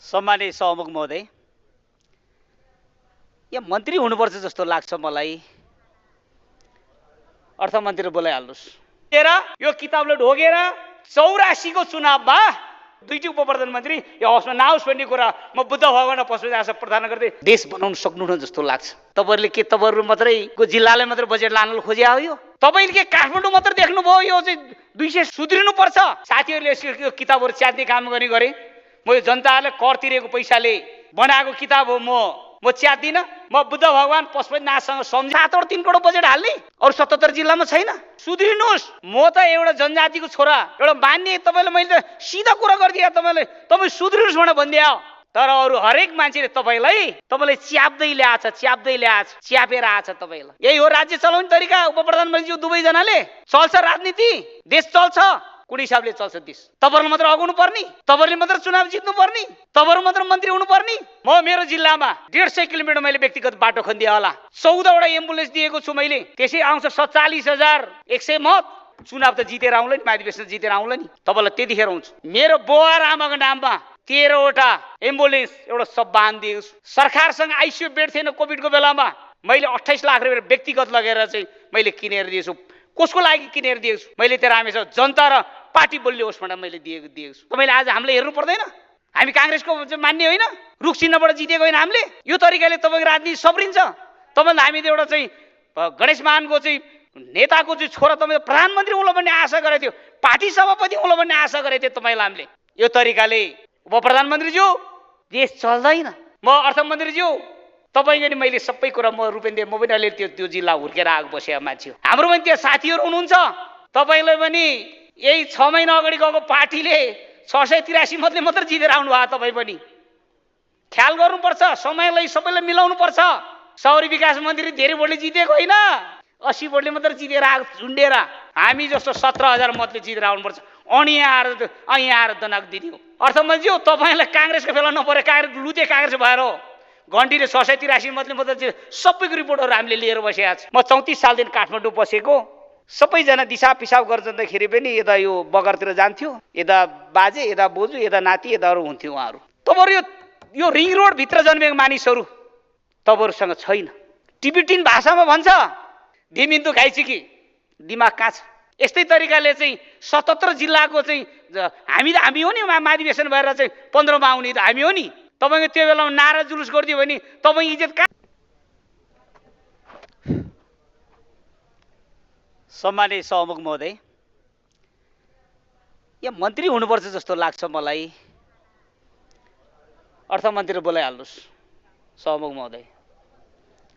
सम्मानित सहमुख महोदय, या मन्त्री हुनुपर्छ जस्तो लाग्छ मलाई। अर्थमन्त्री बोलाइहाल्नुहोस्। यो किताबले ढोगेर 84 को चुनावमा दुईटी उप प्रधानमन्त्री यो हाउसमा नआओस् भन्ने कुरा म बुद्ध भगवान पशुपति प्रार्थना गर्दै देश बनाउन सक्नुहुन्न जस्तो लाग्छ। तपाईँहरूले के तपाईँहरू मात्रैको जिल्लालाई मात्रै बजेट लान खोजे हो? यो तपाईँले के काठमाडौँ मात्र देख्नुभयो? यो चाहिँ 200 सुध्रिनुपर्छ। साथीहरूले यो किताबहरू च्यात्ने काम गर्ने गरे। म यो जनताहरूले कर तिरेको पैसाले बनाएको किताब हो। म च्यात्दिनँ। म बुद्ध भगवान पशुपतिनाथसँग सम्झा 7 करोड बजेट हाल्ने अरू 77 जिल्लामा छैन। सुध्रिनुहोस्। म त एउटा जनजातिको छोरा, एउटा मान्ने, तपाईँले मैले त सिधा कुरा गरिदिए। तपाईँ सुध्रिनुहोस् भनेर भनिदिए। तर अरू हरेक मान्छेले तपाईँलाई च्याप्दै ल्याएछ, च्यापेर आछ। तपाईँलाई यही हो राज्य चलाउने तरिका। उप प्रधानमन्त्रीज्यू दुवैजनाले चल्छ राजनीति, देश चल्छ। कुन हिसाबले चल्छ देश? तपाईँहरूले मात्र अगाउनु पर्ने, तपाईँहरूले मात्र चुनाव जित्नु पर्ने, तपाईँहरू मात्र मन्त्री हुनु पर्ने। म मेरो जिल्लामा 150 किलोमिटर मैले व्यक्तिगत बाटो खनिदिए होला। 14वटा एम्बुलेन्स दिएको छु मैले। त्यसै आउँछ 47,100 मत। चुनाव त जितेर आउँला नि, महाधिवेशन जितेर आउँला नि। तपाईँलाई त्यतिखेर हुन्छ। मेरो बुवा र आमाको नाममा 13वटा एम्बुलेन्स एउटा सब वाहन दिएको छु। सरकारसँग आइसियु बेड थिएन कोभिडको बेलामा, मैले 28 लाख रुपियाँ व्यक्तिगत लगेर चाहिँ मैले किनेर दिएछु। कसको लागि किनेर दिएको छु? मैले त्यहाँ रामेश्वर जनता र पार्टी बलियोस् भनेर मैले दिएको छु। तपाईँले आज हामीले हेर्नु पर्दैन? हामी काङ्ग्रेसको मान्ने होइन, रुख चिन्हबाट जितेको होइन हामीले। यो तरिकाले तपाईँको राजनीति सब्रिन्छ। तपाईँले हामीले एउटा चाहिँ गणेश मानको चाहिँ नेताको चाहिँ छोरा तपाईँ प्रधानमन्त्री हुँला भन्ने आशा गरेको थियो, पार्टी सभापति हुँला भन्ने आशा गरेको थियो तपाईँलाई हामीले। यो तरिकाले उप प्रधानमन्त्रीज्यू देश चल्दैन। म अर्थमन्त्रीज्यू तपाईँको नि मैले सबै कुरा म रुपियाँ म पनि अहिले त्यो जिल्ला हुर्केर आएको बसेको मान्छे हो। हाम्रो पनि त्यहाँ साथीहरू हुनुहुन्छ। तपाईँलाई पनि यही 6 महिना अगाडि गएको पार्टीले 683 मतले मात्र जितेर आउनु भयो। तपाईँ पनि ख्याल गर्नुपर्छ। समयलाई सबैलाई मिलाउनु पर्छ। शहरी विकास मन्त्री धेरै भोटले जितेको होइन, 80 भोटले मात्र जितेर आएको झुन्डेर। हामी जस्तो 17,000 मतले जितेर आउनुपर्छ। अनि यहाँ आएर दनाक दिने हो। अर्थमन्त्रीज्यू तपाईँलाई काङ्ग्रेसको फेला नपरे, काङ्ग्रेस लुते काङ्ग्रेस भएर हो। घन्टीले 683 मतले मात्र सबैको रिपोर्टहरू हामीले लिएर बसेका छौँ। म 34 सालदेखि काठमाडौँ बसेको। सबैजना दिसा पिसाब गर्दाखेरि पनि यता यो बगरतिर जान्थ्यो, यता बाजे, यता बोजू, यता नाति, यताहरू हुन्थ्यो उहाँहरू। तपाईँहरू यो रिङ रोड भित्र जन्मेको मानिसहरू तपाईँहरूसँग छैन। टिबिटिन भाषामा भन्छ धिमिन्दु घाइचिकी, दिमाग कहाँ छ? यस्तै तरिकाले चाहिँ 77 जिल्लाको चाहिँ हामी हो नि महाधिवेशन भएर चाहिँ 15मा आउने त हामी हो नि। तपाईँको त्यो बेलामा नारा जुलुस गरिदियो भने तपाईँ इज्जत कहाँ? सम्मानित सहमुख महोदय, या मन्त्री हुनुपर्छ जस्तो लाग्छ मलाई। अर्थमन्त्री बोलाइहाल्नुहोस्। सहमुख महोदय,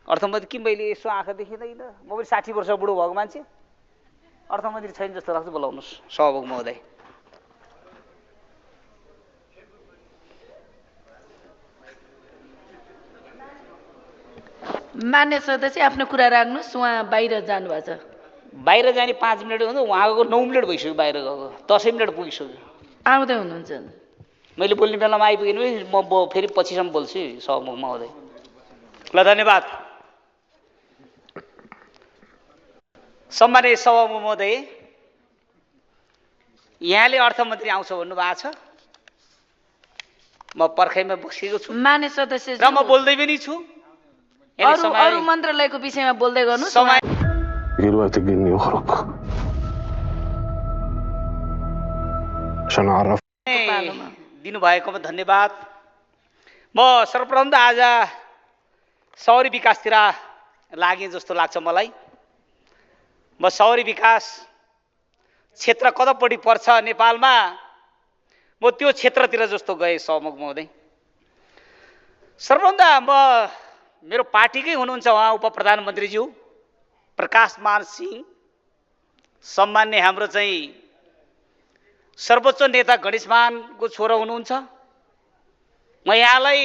अर्थमन्त्री कि मैले यसो आँखा देखिँदैन? म पनि 60 वर्ष बुढो भएको मान्छे। अर्थमन्त्री छैन जस्तो लाग्छ, बोलाउनुहोस् सहमुख महोदय। मान्य सदस्य आफ्नो कुरा राख्नुहोस्। उहाँ बाहिर जानुभएको छ। बाहिर जाने 5 मिनट हुन्छ, उहाँको 9 मिनट भइसक्यो बाहिर गएको, 10 मिनट पुगिसक्यो। आउँदै हुनुहुन्छ? मैले बोल्ने बेलामा आइपुगेन भने म फेरि पछिसम्म बोल्छु सहमुख महोदय। ल, धन्यवाद। सम्मानित सभामुख महोदय, यहाँले अर्थमन्त्री आउँछ भन्नुभएको छ। म पर्खाइमा बसेको छु। मान्य सदस्य र म बोल्दै पनि छु। अरू मन्त्रालयको विषयमा बोल्दै गर्नुहोस्। दिनुभएकोमा धन्यवाद। म सर्वप्रथम त आज शहरी विकासतिर लागेँ जस्तो लाग्छ मलाई। म शहरी विकास क्षेत्र कतापट्टि पर्छ नेपालमा, म त्यो क्षेत्रतिर जस्तो गएँ सहमुख महोदय। सर्वप्रथम त मेरो पार्टीकै हुनुहुन्छ उहाँ उप प्रधानमन्त्रीज्यू प्रकाशमान सिंह, सम्मान्य हाम्रो चाहिँ सर्वोच्च नेता गणेश मानको छोरा हुनुहुन्छ। म यहाँलाई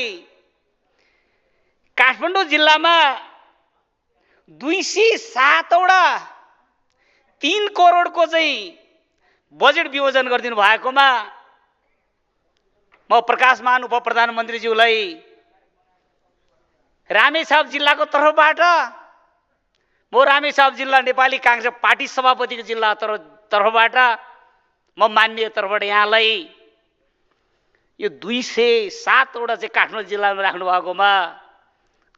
काठमाडौँ जिल्लामा 207वटा 3 करोडको चाहिँ बजेट विभाजन गरिदिनु भएकोमा म प्रकाशमान उप प्रधानमन्त्रीज्यूलाई रामेछाप जिल्लाको तर्फबाट, म रामेछाप जिल्ला नेपाली काङ्ग्रेस पार्टी सभापतिको जिल्ला तर्फबाट, म मान्य तर्फबाट यहाँलाई यो 207वटा चाहिँ काठमाडौँ जिल्लामा राख्नु भएकोमा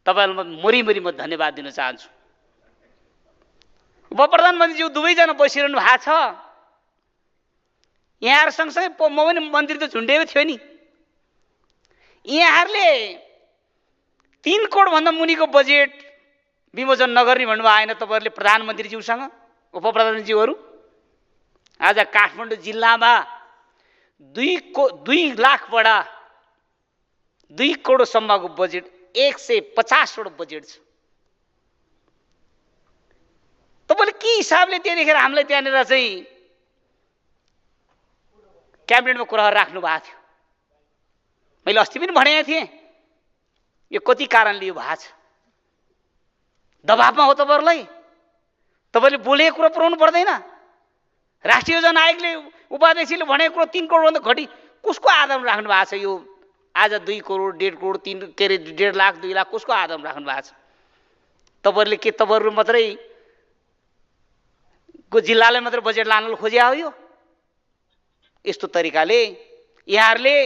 तपाईँहरूलाई मरिमरि म धन्यवाद दिन चाहन्छु। उपप्रधानमन्त्रीज्यू दुवैजना बसिरहनु भएको छ। यहाँहरू सँगसँगै म पनि मन्त्री त झुन्डेको थियो नि। यहाँहरूले 3 करोडभन्दा मुनिको बजेट विमोचन नगर्ने भन्नुभयो आएन तपाईँहरूले प्रधानमन्त्रीज्यूसँग, उपप्रधानमन्त्रीज्यूहरू। आज काठमाडौँ जिल्लामा 2 लाखबाट 2 करोडसम्मको बजेट 150वटा बजेट छ। तपाईँले के हिसाबले त्यतिखेर हामीलाई त्यहाँनिर चाहिँ क्याबिनेटमा कुराहरू राख्नु भएको थियो? मैले अस्ति पनि भनेको थिएँ यो कति कारणले यो भएको छ। दबाबमा हो तपाईँहरूलाई, तपाईँले बोलेको कुरा पुऱ्याउनु पर्दैन। राष्ट्रिय योजना आयोगले उपाध्यक्षले भनेको कुरो 3 करोडभन्दा घटी कसको आधारमा राख्नु भएको छ? यो आज 2 करोड 1.5 करोड 3 के अरे 1.5 लाख 2 लाख कसको आधारमा राख्नु भएको छ? तपाईँहरूले के तपाईँहरू मात्रै को जिल्लालाई मात्रै बजेट लान खोजे हो? यो यस्तो तरिकाले यहाँहरूले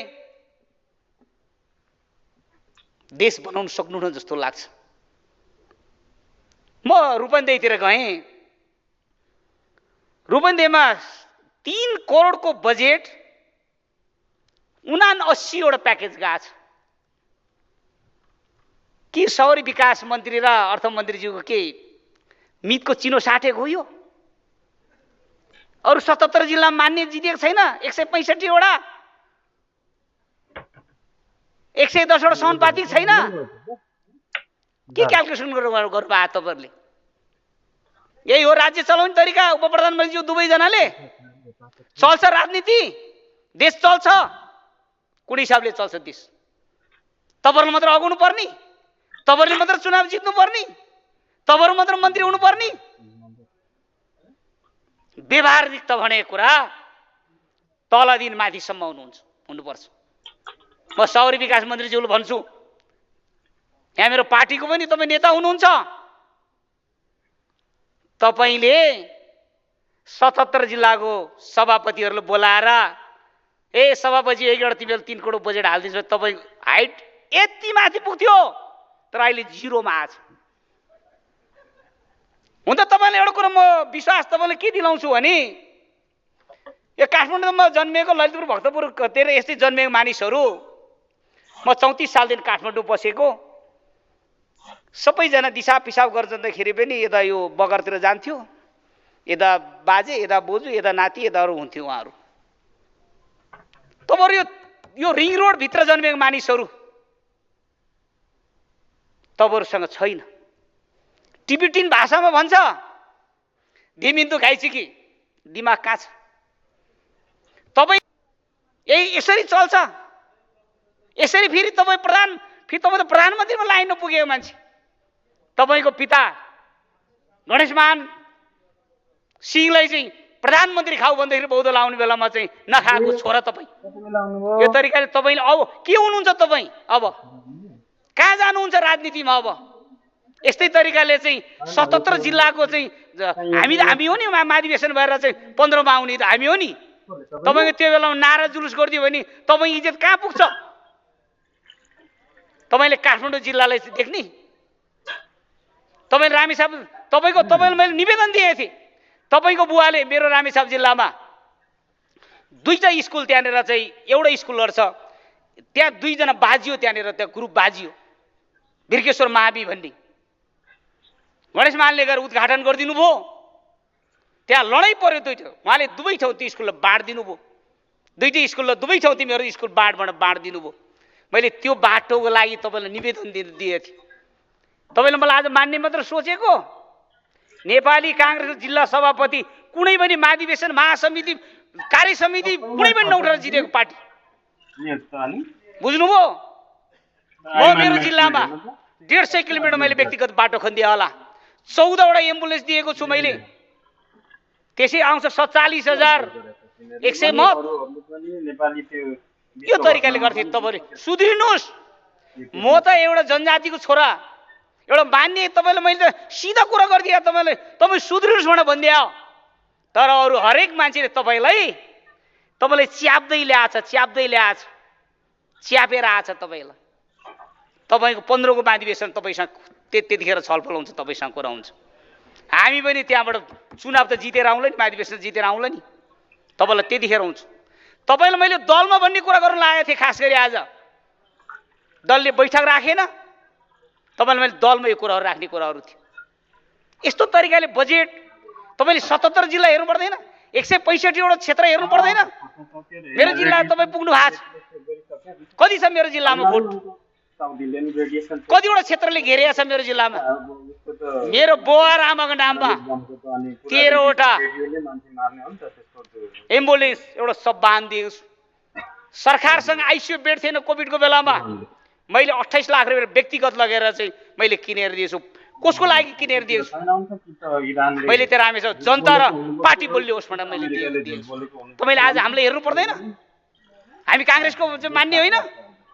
देश बनाउन सक्नुहुन्न जस्तो लाग्छ। म रूपन्देहीतिर गएँ। रूपन्देहीमा 3 करोडको बजेट 79वटा प्याकेज गएको छ। के शहरी विकास मन्त्री र अर्थमन्त्रीज्यूको के मितको चिनो साटेको हो यो? अरू 77 जिल्लामा मान्य जितेको छैन? 165वटा 110वटा समानुपातिक छैन? के क्यालकुलेसन गर्नुभयो तपाईँहरूले? यही हो राज्य चलाउने तरिका? उपप्रधानमन्त्रीज्यू दुवैजनाले चल्छ राजनीति? देश चल्छ? कुन हिसाबले चल्छ देश? तपाईँहरूले मात्र अगाउनु पर्ने? तपाईँहरूले मात्र चुनाव जित्नु पर्ने? तपाईँहरू मात्र मन्त्री हुनु पर्ने? व्यवहारिक त भनेको कुरा तलदेखि माथिसम्म हुनुपर्छ। म शहरी विकास मन्त्रीज्यूले भन्छु, यहाँ मेरो पार्टीको पनि तपाईँ नेता हुनुहुन्छ। तपाईँले 77 जिल्लाको सभापतिहरूले बोलाएर सभापति एकवटा तिमीहरूले 3 करोड बजेट हालिदिन्छ, तपाईँ हाइट यति माथि पुग्थ्यो तर अहिले 0मा आछ। हुन त तपाईँले एउटा कुरो म विश्वास तपाईँले के दिलाउँछु भने यो काठमाडौँमा जन्मिएको ललितपुर भक्तपुर तेह्र यस्तै जन्मिएको मानिसहरू, म 34 सालदेखि काठमाडौँ बसेको, सबैजना दिशा पिसाब गरेर जाँदाखेरि पनि यता यो बगरतिर जान्थ्यो, यता बाजे यता बोजू यता नाति यताहरू हुन्थ्यो उहाँहरू। तपाईँहरू यो रिङ रोडभित्र जन्मेको मानिसहरू तपाईँहरूसँग छैन। टिबिटिन भाषामा भन्छ दिमिन्दु खाइचिकी, दिमाग कहाँ छ? तपाईँ यसरी चल्छ? यसरी फेरि तपाईँ तपाईँ त प्रधानमन्त्रीमा लाइन नपुगेको मान्छे। तपाईँको पिता गणेशमान सिंहलाई चाहिँ प्रधानमन्त्री खाऊ भन्दाखेरि बौद्ध लाउने बेलामा चाहिँ नखाएको छोरा तपाईँ। यो तरिकाले तपाईँले अब के हुनुहुन्छ? तपाईँ अब कहाँ जानुहुन्छ राजनीतिमा? अब यस्तै तरिकाले चाहिँ 77 जिल्लाको चाहिँ हामी हो नि महाधिवेशन भएर चाहिँ 15मा आउने त हामी हो नि। तपाईँको त्यो बेलामा नारा जुलुस गरिदियो भने तपाईँ इज्जत कहाँ पुग्छ? तपाईँले काठमाडौँ जिल्लालाई देख्ने? तपाईँ रामेछाप तपाईँले मैले निवेदन दिएँ थिएँ। तपाईँको बुवाले मेरो रामेछाप जिल्लामा 2टा स्कुल त्यहाँनिर चाहिँ एउटा स्कुलहरू छ, त्यहाँ 2 जना बाजियो, त्यहाँनिर त्यहाँ ग्रुप बाजियो, बिर्केश्वर महाबी भन्ने। गणेश मानले गएर उद्घाटन गरिदिनु भयो, त्यहाँ लडाइँ पर्यो 2 ठाउँ। उहाँले दुवै ठाउँ त्यो स्कुललाई बाँडिदिनु भयो। 2टी स्कुललाई दुवै ठाउँ तिमीहरू स्कुल बाँडिदिनु भयो। मैले त्यो बाटोको लागि तपाईँलाई निवेदन दिएँ थिएँ। तपाईँले मलाई आज मान्ने मात्र सोचेको? नेपाली काङ्ग्रेस जिल्ला सभापति कुनै पनि महाधिवेशन महासमिति कार्य समिति कुनै पनि नउठेर जितेको पार्टी, बुझ्नुभयो? म मेरो जिल्लामा 150 किलोमिटर मैले व्यक्तिगत बाटो खनिदिएँ होला। 14वटा एम्बुलेन्स दिएको छु मैले। त्यसै आउँछ 47,100 मत। यो तरिकाले गर्थे तपाईँले सुध्रिनुहोस्। म त एउटा जनजातिको छोरा, एउटा मान्ने, तपाईँले मैले त सिधा कुरा गरिदिएँ तपाईँले, तपाईँ सुध्रिनुहोस् भनेर भनिदिए। तर अरू हरेक मान्छेले तपाईँलाई च्याप्दै ल्याएछ। च्यापेर आछ तपाईँलाई। तपाईँको 15 को महाधिवेशन तपाईँसँग त्यतिखेर छलफल हुन्छ, तपाईँसँग कुरा हुन्छ। हामी पनि त्यहाँबाट चुनाव त जितेर आउँला नि, महाधिवेशन जितेर आउँला नि, तपाईँलाई त्यतिखेर हुन्छ। तपाईँलाई मैले दलमा भन्ने कुरा गर्न लागेको थिएँ। खास गरी आज दलले बैठक राखेन, तपाईँलाई मैले दलमा यो कुराहरू राख्ने कुराहरू थियो। यस्तो तरिकाले बजेट तपाईँले 77 जिल्ला हेर्नु पर्दैन, 165वटा क्षेत्र हेर्नु पर्दैन। मेरो जिल्ला तपाईँ पुग्नु भएको छ, कति छ मेरो जिल्लामा भोट, कतिवटा क्षेत्रले घेरेको छ मेरो जिल्लामा। मेरो बुवा र आमाको नाममा 13वटा एम्बुलेन्स एउटा सब बाँधिदिएको छु। सरकारसँग आइसियु बेड थिएन कोभिडको बेलामा, मैले 28 लाख रुपियाँ व्यक्तिगत लगेर चाहिँ मैले किनेर दिएछु। कसको लागि किनेर दिएछु? मैले त्यो रामेश्वर जनता र पार्टी बोलियोस् भनेर मैले दिएछु। तपाईँले आज हामीले हेर्नु पर्दैन? हामी काङ्ग्रेसको मान्ने होइन,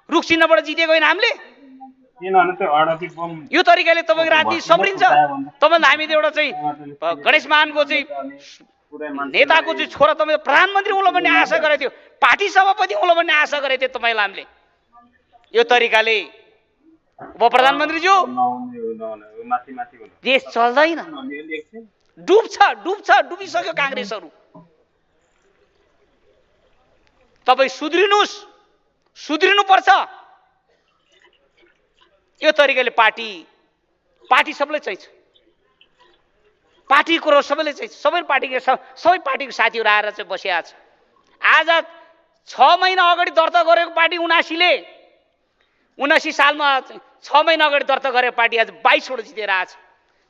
रुख चिन्हबाट जितेको होइन हामीले। यो तरिकाले तपाईँको राजनीति सब्रिन्छ। तपाईँले हामी एउटा चाहिँ गणेश मानको चाहिँ नेताको चाहिँ छोरा तपाईँ प्रधानमन्त्री होला भन्ने आशा गरेको थियो, पार्टी सभापति होला भन्ने आशा गरेको थियो तपाईँलाई हामीले। यो तरिकाले उप प्रधानमन्त्रीज्यू, देश चल्दैन, डुबिसक्यो काङ्ग्रेसहरू। तपाईँ सुध्रिनुपर्छ। यो तरिकाले पार्टी सबैलाई चाहिन्छ, पार्टी कुरो सबैले चाहिन्छ। सबै पार्टीको साथीहरू आएर चाहिँ बसिया छ। आज 6 महिना अगाडि दर्ता गरेको पार्टी 79 सालमा 6 महिना अगाडि दर्ता गरेको पार्टी आज 22 वटा जितेर आछ।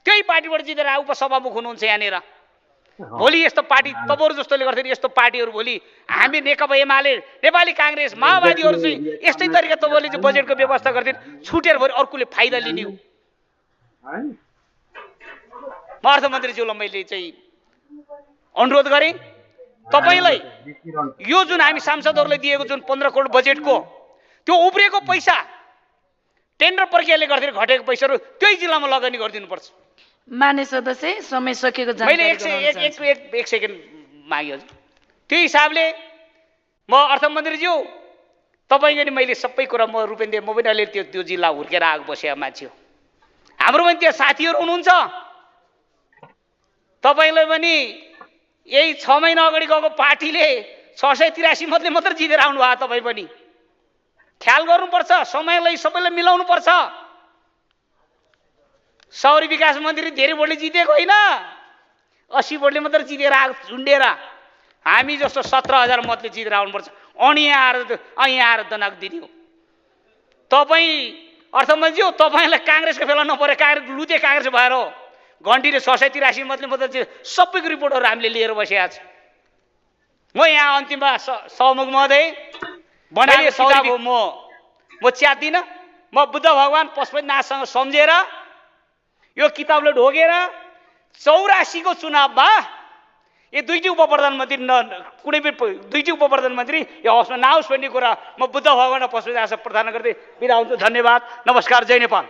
त्यही पार्टीबाट जितेर उपसभामुख हुनुहुन्छ यहाँनिर। भोलि यस्तो पार्टी तपाईँहरू जस्तोले गर्दाखेरि यस्तो पार्टीहरू भोलि हामी नेकपा एमाले, नेपाली काङ्ग्रेस, माओवादीहरू चाहिँ यस्तै तरिका तपाईँले चाहिँ बजेटको व्यवस्था गरिदिनु, छुटेर भरि अर्कोले फाइदा लिने हो। म अर्थमन्त्रीज्यूलाई मैले चाहिँ अनुरोध गरेँ, तपाईँलाई यो जुन हामी सांसदहरूलाई दिएको जुन 15 करोड बजेटको त्यो उब्रिएको पैसा टेन्डर प्रक्रियाले गर्दाखेरि घटेको पैसाहरू त्यही जिल्लामा लगानी गरिदिनुपर्छ। मान्य सदस्य, समय सकिएको मैले जानकारी एक सेकेन्ड मागे हजुर। त्यो हिसाबले म अर्थमन्त्रीज्यू तपाईँको नि मैले सबै कुरा म रूपेन्द्र म पनि अहिले त्यो जिल्ला हुर्केर आएको बसेको मान्छे हो। हाम्रो पनि त्यहाँ साथीहरू हुनुहुन्छ। तपाईँलाई पनि यही 6 महिना अगाडि गएको पार्टीले 683 मतले मात्र जितेर आउनु भयो। तपाईँ पनि ख्याल गर्नुपर्छ, समयलाई सबैलाई मिलाउनुपर्छ। शहरी विकास मन्त्री धेरै भोटले जितेको होइन, 80 भोटले मात्र जितेर आएको झुन्डेर। हामी जस्तो 17,000 मतले जितेर आउनुपर्छ। यहाँ आएर दनाक दिने हो। तपाईँ अर्थमन्त्रीज्यू, तपाईँलाई काङ्ग्रेसको फेला नपरे, काङ्ग्रेस लुते काङ्ग्रेस भएर हो। घन्टीले 683 मतले मात्र सबैको रिपोर्टहरू हामीले लिएर बसेका छ। म यहाँ अन्तिममा सहमुख महोदय बनाएको किताब हो, म च्यात्दिनँ। म बुद्ध भगवान् पशुपतिनाथसँग सम्झेर यो किताबले ढोगेर 84 को चुनावमा यो दुईटी उप प्रधानमन्त्री कुनै पनि दुईटी उप प्रधानमन्त्री यो हाउसमा नआओस् भन्ने कुरा म बुद्ध भगवान् पशुपतिनाथ प्रार्थना गर्दै बिदा हुन्छु। धन्यवाद, नमस्कार, जय नेपाल।